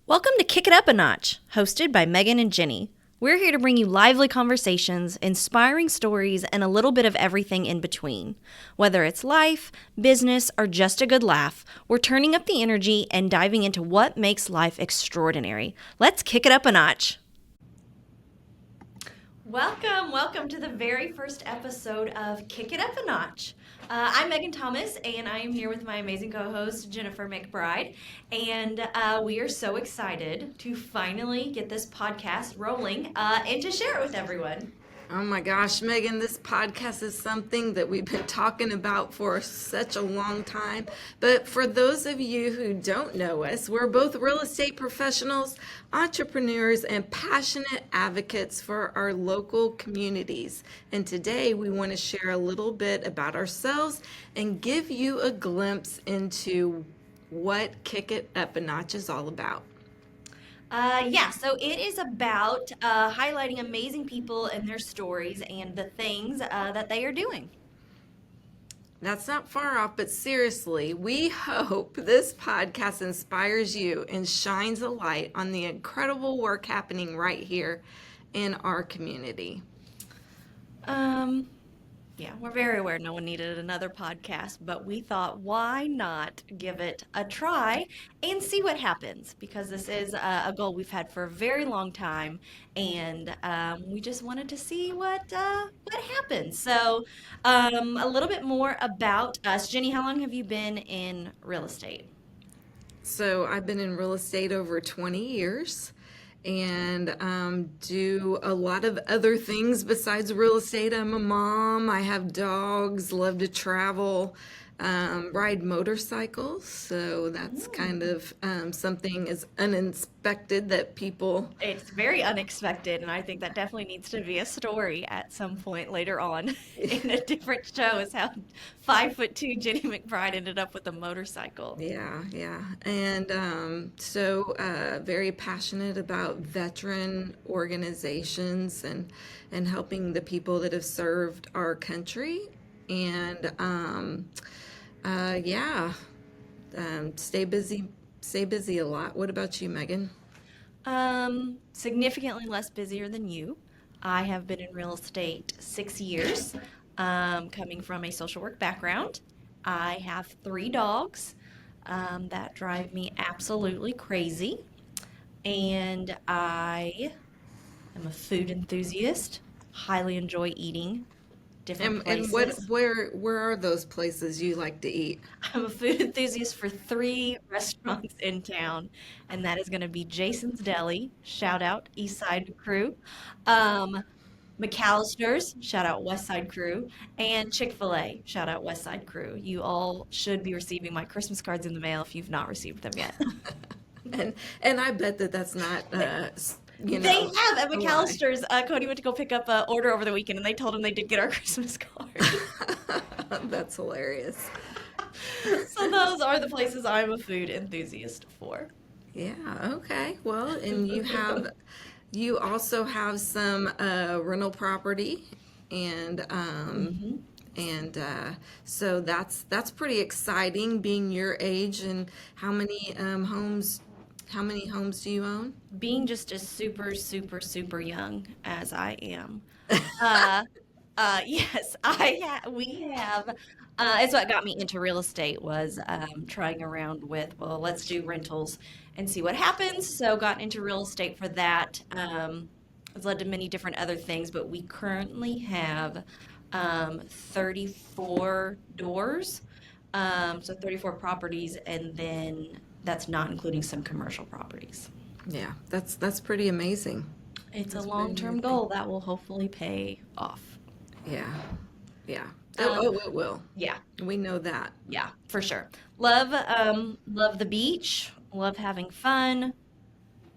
Welcome to Kick It Up a Notch, hosted by Megan and Jenny. We're here to bring you lively conversations, inspiring stories, and a little bit of everything in between. Whether it's life, business, or just a good laugh, we're turning up the energy and diving into what makes life extraordinary. Let's kick it up a notch. Welcome to the very first episode of Kick It Up a Notch. I'm Megan Thomas, and I am here with my amazing co-host, Jennifer McBride, and we are so excited to finally get this podcast rolling and to share it with everyone. Oh my gosh, Megan, this podcast is something that we've been talking about for such a long time. But for those of you who don't know us, we're both real estate professionals, entrepreneurs, and passionate advocates for our local communities. And today we want to share a little bit about ourselves and give you a glimpse into what Kick It Up a Notch is all about. So it is about highlighting amazing people and their stories and the things that they are doing. That's not far off, but seriously, we hope this podcast inspires you and shines a light on the incredible work happening right here in our community. Yeah, we're very aware no one needed another podcast, but we thought, why not give it a try and see what happens? Because this is a goal we've had for a very long time, and we just wanted to see what happens. So, a little bit more about us. Jenny, how long have you been in real estate? So I've been in real estate over 20 years and do a lot of other things besides real estate. I'm a mom, I have dogs, love to travel, ride motorcycles. So that's kind of something is unexpected that people. It's very unexpected, and I think that definitely needs to be a story at some point later on in a different show, is how 5'2" Jenny McBride ended up with a motorcycle. Yeah. And very passionate about veteran organizations and helping the people that have served our country. And stay busy a lot. What about you, Megan? Significantly less busier than you. I have been in real estate 6 years, coming from a social work background. I have 3 dogs that drive me absolutely crazy, and I am a food enthusiast, highly enjoy eating different And places. where are those places you like to eat? I'm a food enthusiast for 3 restaurants in town, and that is going to be Jason's Deli, shout out East Side Crew, um, McAllister's, shout out West Side Crew, and Chick-fil-A, shout out West Side Crew. You all should be receiving my Christmas cards in the mail if you've not received them yet. And I bet that's not They have at a lie. McAllister's. Cody went to go pick up an order over the weekend, and they told him they did get our Christmas card. That's hilarious. So those are the places I'm a food enthusiast for. Yeah, okay. Well, and you also have some rental property and so that's pretty exciting being your age. And how many homes do you own? Being just as super, super, super young as I am. Uh, yes, we have. It's what got me into real estate was trying around with, well, let's do rentals and see what happens. So got into real estate for that. It's led to many different other things, but we currently have 34 doors, so 34 properties, and then that's not including some commercial properties. Yeah, that's pretty amazing. It's a That's pretty long-term amazing. goal that will hopefully pay off. Yeah, yeah. Um, It will. yeah, We know that. yeah, for sure. Love the beach, love having fun,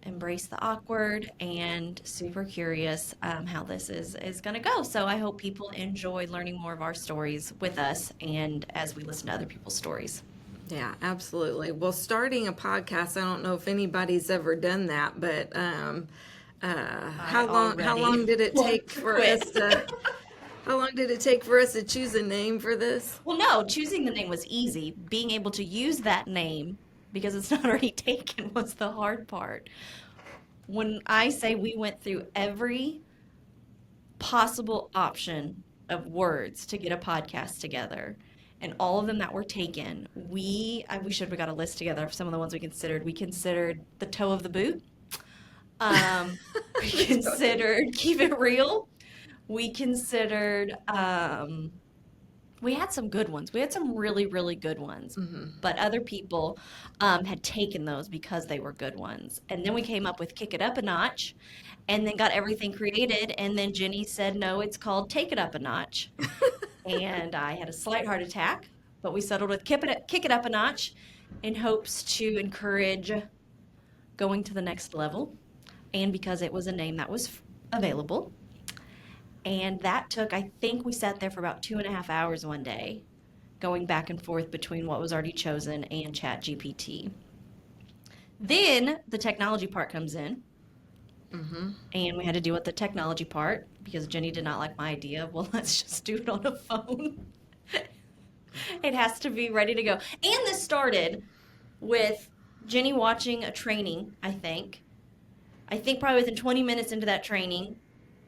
embrace the awkward, and super curious how this is going to go. So I hope people enjoy learning more of our stories with us and as we listen to other people's stories. Yeah, absolutely. Well, starting a podcast, I don't know if anybody's ever done that, but I how already long did it want take to for quit. us to how long did it take for us to choose a name for this? Well, no, choosing the name was easy. Being able to use that name because it's not already taken was the hard part. When I say we went through every possible option of words to get a podcast together, and all of them that were taken, we should have got a list together of some of the ones we considered. We considered the toe of the boot. We considered keep it real. We considered we had some good ones. We had some really, really good ones. But other people had taken those because they were good ones. And then we came up with Kick It Up a Notch and then got everything created. And then Jenny said, no, it's called Take It Up a Notch. And I had a slight heart attack, but we settled with Kick It Up a Notch in hopes to encourage going to the next level. And because it was a name that was available. And that took, I think we sat there for about 2.5 hours one day, going back and forth between what was already chosen and ChatGPT. Then the technology part comes in, and we had to deal with the technology part because Jenny did not like my idea of, well, let's just do it on a phone. It has to be ready to go. And this started with Jenny watching a training, I think. Probably within 20 minutes into that training,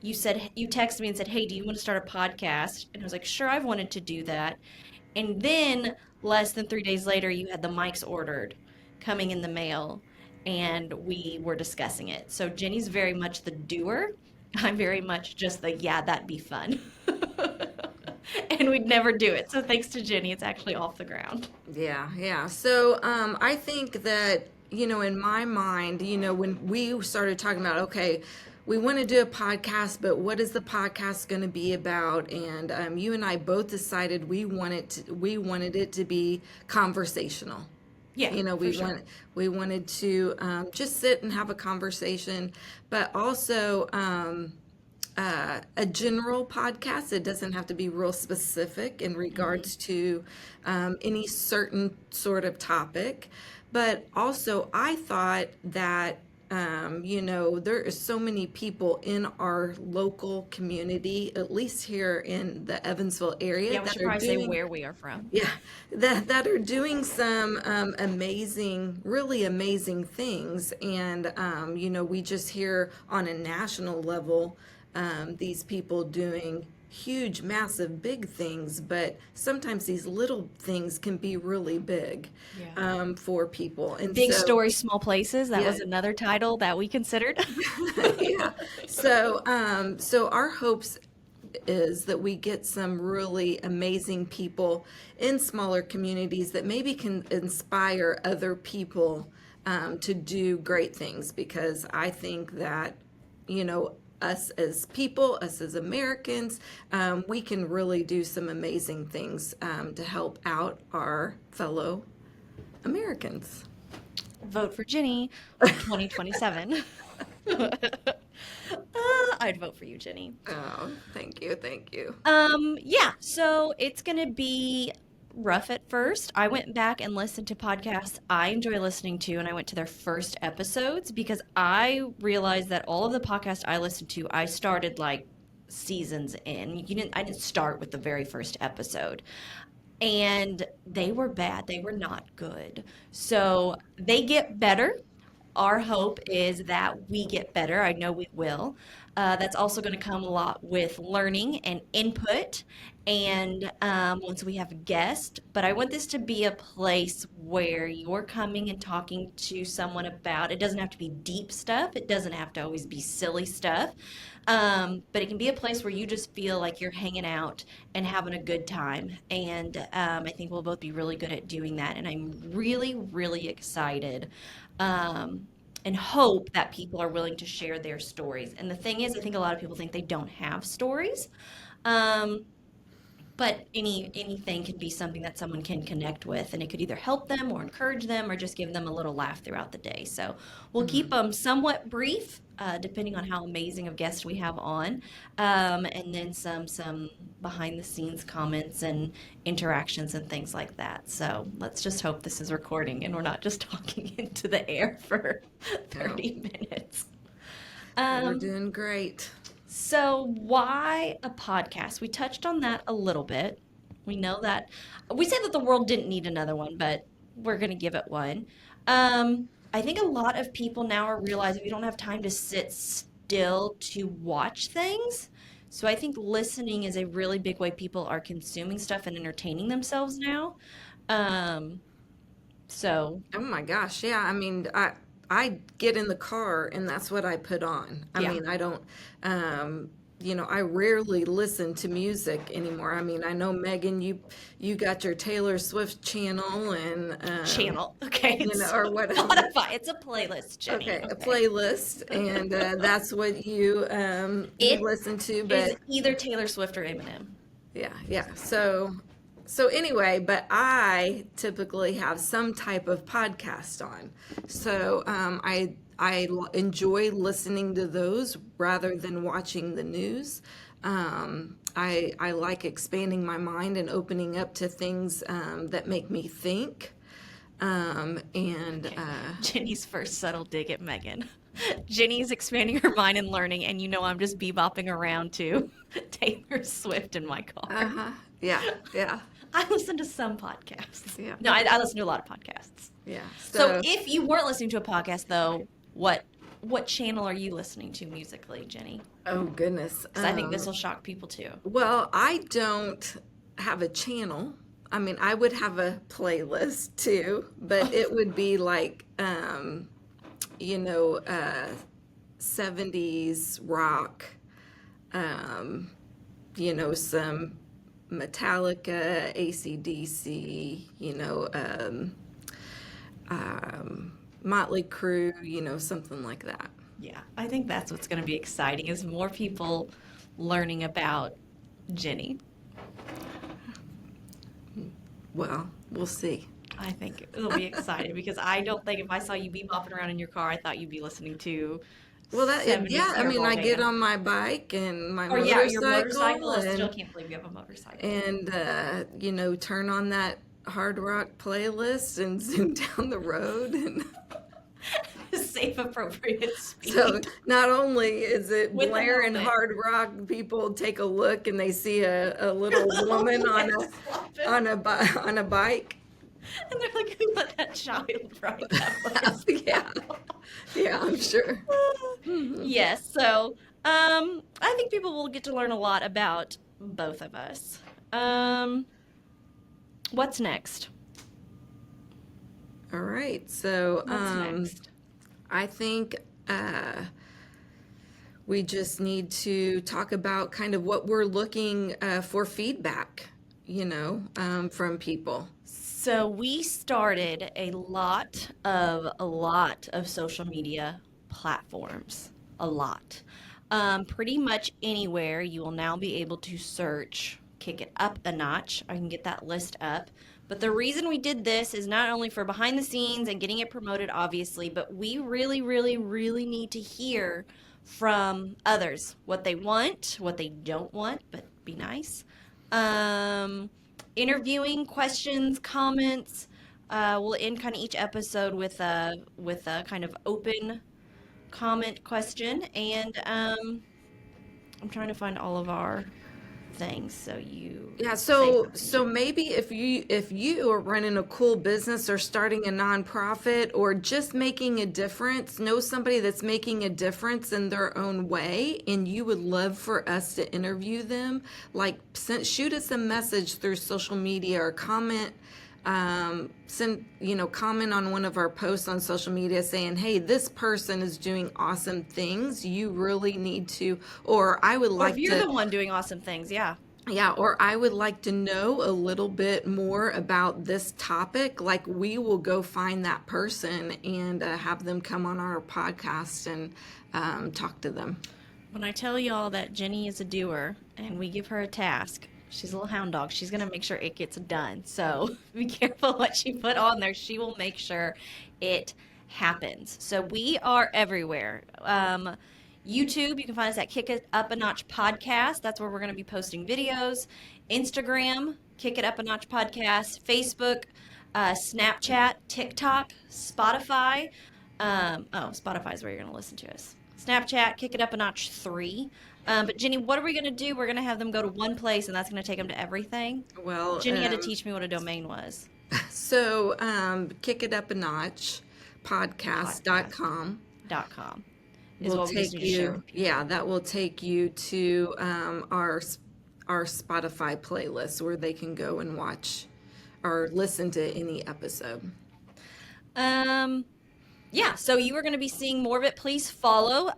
you texted me and said, hey, do you want to start a podcast? And I was like, sure, I've wanted to do that. And then less than 3 days later, you had the mics ordered coming in the mail, and we were discussing it. So Jenny's very much the doer. I'm very much just the, yeah, that'd be fun. And we'd never do it. So thanks to Jenny, it's actually off the ground. Yeah, yeah. So I think that, in my mind, when we started talking about, okay, we want to do a podcast, but what is the podcast going to be about? And you and I both decided we wanted it to be conversational. Yeah, We wanted to just sit and have a conversation, but also a general podcast. It doesn't have to be real specific in regards to any certain sort of topic. But also, I thought that there is so many people in our local community, at least here in the Evansville area, Yeah, we should probably say where we are from. yeah, that are doing some really amazing things. And, we just hear on a national level these people doing huge, massive, big things, but sometimes these little things can be really big for people. And Big so, Stories, Small Places. That Yeah. was another title that we considered. yeah. So our hopes is that we get some really amazing people in smaller communities that maybe can inspire other people to do great things, because I think that, us as people, us as Americans, we can really do some amazing things to help out our fellow Americans. Vote for Jenny in 2027. I'd vote for you, Jenny. Oh, thank you, thank you. Yeah, so it's gonna be rough at first. I went back and listened to podcasts I enjoy listening to, and I went to their first episodes because I realized that all of the podcasts I listened to, I started like seasons in. I didn't start with the very first episode. And they were bad. They were not good. So they get better. Our hope is that we get better. I know we will. That's also going to come a lot with learning and input, and once we have a guest. But I want this to be a place where you're coming and talking to someone about, it doesn't have to be deep stuff. It doesn't have to always be silly stuff. But it can be a place where you just feel like you're hanging out and having a good time. And I think we'll both be really good at doing that. And I'm really, really excited. And hope that people are willing to share their stories. And the thing is, I think a lot of people think they don't have stories. But anything can be something that someone can connect with, and it could either help them or encourage them or just give them a little laugh throughout the day. So we'll keep them somewhat brief, depending on how amazing of guests we have on, and then some behind the scenes comments and interactions and things like that. So let's just hope this is recording and we're not just talking into the air for 30 minutes. We're doing great. So why a podcast? We touched on that a little bit. We know that we said that the world didn't need another one, but we're going to give it one. I think a lot of people now are realizing we don't have time to sit still to watch things. So I think listening is a really big way people are consuming stuff and entertaining themselves now. Um, so Oh my gosh, yeah. I mean, I get in the car and that's what I put on. I yeah, mean, I don't um I rarely listen to music anymore. I mean, I know Megan, you got your Taylor Swift channel and channel. Okay, it's or whatever. Spotify. It's a playlist, Jenny. Okay, a Okay. playlist, and that's what you It listen to. is But either Taylor Swift or Eminem. yeah, yeah. So anyway, but I typically have some type of podcast on. So enjoy listening to those rather than watching the news. I like expanding my mind and opening up to things that make me think. And Okay. Jenny's first subtle dig at Megan. Jenny's expanding her mind and learning, and I'm just bebopping around to Taylor Swift in my car. uh-huh, yeah, yeah, I listen to some podcasts. yeah, No, I listen to a lot of podcasts. yeah. So So if you weren't listening to a podcast, though, what channel are you listening to musically, Jenny? oh goodness. Because I think this will shock people too. Well, I don't have a channel. I mean, I would have a playlist too, but it would be like, you know, uh, 70s rock, um, some Metallica, AC/DC, Motley Crue, something like that. Yeah, I think that's what's going to be exciting is more people learning about Jenny. Well, we'll see. I think it'll be exciting because I don't think if I saw you be bopping around in your car, I thought you'd be listening to Well, yeah, 70s I mean, hairball I get band. on my bike and my Or yeah, your motorcycle. motorcycle I still can't believe you have a motorcycle. and turn on that hard rock playlist and zoom down the road. And Safe, appropriate so speed. not only is it With a blaring helmet. hard rock, people take a look and they see a little woman on Legs flopping. on a bike. And they're like, who let that child ride that Yeah, motorcycle? yeah, I'm sure. Yes, so I think people will get to learn a lot about both of us. Um, what's next? All right, so What's next? I think we just need to talk about kind of what we're looking for feedback, from people. So we started a lot of social media platforms. A lot. Pretty much anywhere you will now be able to search Kick It Up a Notch. I can get that list up. But the reason we did this is not only for behind the scenes and getting it promoted, obviously, but we really, really, really need to hear from others what they want, what they don't want, but be nice. Um, Interviewing questions, comments. We'll end kind of each episode with a kind of open comment question, and I'm trying to find all of our things. So you Yeah, say so something. maybe if you are running a cool business or starting a nonprofit or just making a difference, know somebody that's making a difference in their own way, and you would love for us to interview them, like shoot us a message through social media or comment on one of our posts on social media saying, hey, this person is doing awesome things. You really need to, or I would Or if like you're to. the one doing awesome things, yeah. Yeah, or I would like to know a little bit more about this topic. Like, we will go find that person and have them come on our podcast and talk to them. When I tell y'all that Jenny is a doer and we give her a task, she's a little hound dog. She's going to make sure it gets done. So be careful what she put on there. She will make sure it happens. So we are everywhere. YouTube, you can find us at Kick It Up a Notch Podcast. That's where we're going to be posting videos. Instagram, Kick It Up a Notch Podcast. Facebook, Snapchat, TikTok, Spotify. Spotify is where you're going to listen to us. Snapchat, Kick It Up a Notch 3. But Jenny, what are we going to do? We're going to have them go to one place, and that's going to take them to everything. Well, Jenny had to teach me what a domain was. So, Kick It Up a Notch podcast.com .com is will what we just take need to share you, with people. yeah, that will take you to our Spotify playlist where they can go and watch or listen to any episode. Yeah, so you are going to be seeing more of it. Please follow.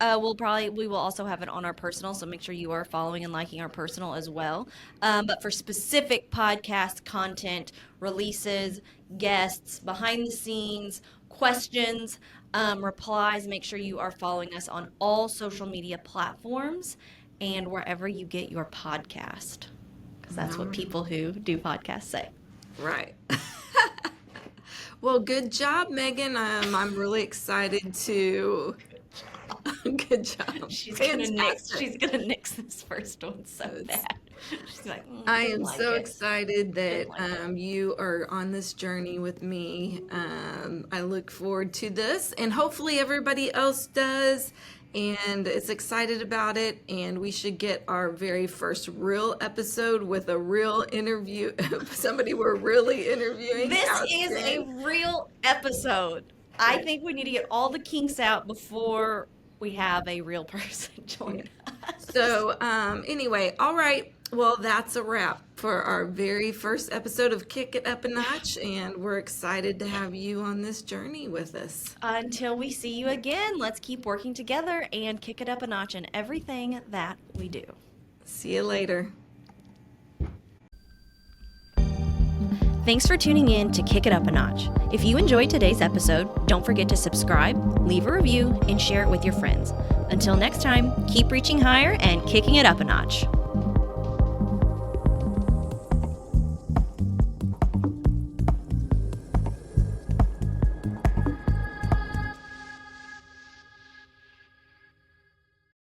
We will also have it on our personal, so make sure you are following and liking our personal as well. But for specific podcast content, releases, guests, behind the scenes, questions, replies, make sure you are following us on all social media platforms and wherever you get your podcast, because that's what people who do podcasts say. Right. Well, good job, Megan. I'm really excited to. Good job. She's Fantastic. gonna nix this first one so bad. She's like, I didn't am like so it. excited that Didn't like it. you are on this journey with me. I look forward to this, and hopefully everybody else does, and is excited about it. And we should get our very first real episode with a real interview. Somebody we're really interviewing. This out is a in. real episode. I think we need to get all the kinks out before we have a real person join us. So, anyway, all right. Well, that's a wrap for our very first episode of Kick It Up a Notch, and we're excited to have you on this journey with us. Until we see you again, let's keep working together and kick it up a notch in everything that we do. See you later. Thanks for tuning in to Kick It Up a Notch. If you enjoyed today's episode, don't forget to subscribe, leave a review, and share it with your friends. Until next time, keep reaching higher and kicking it up a notch.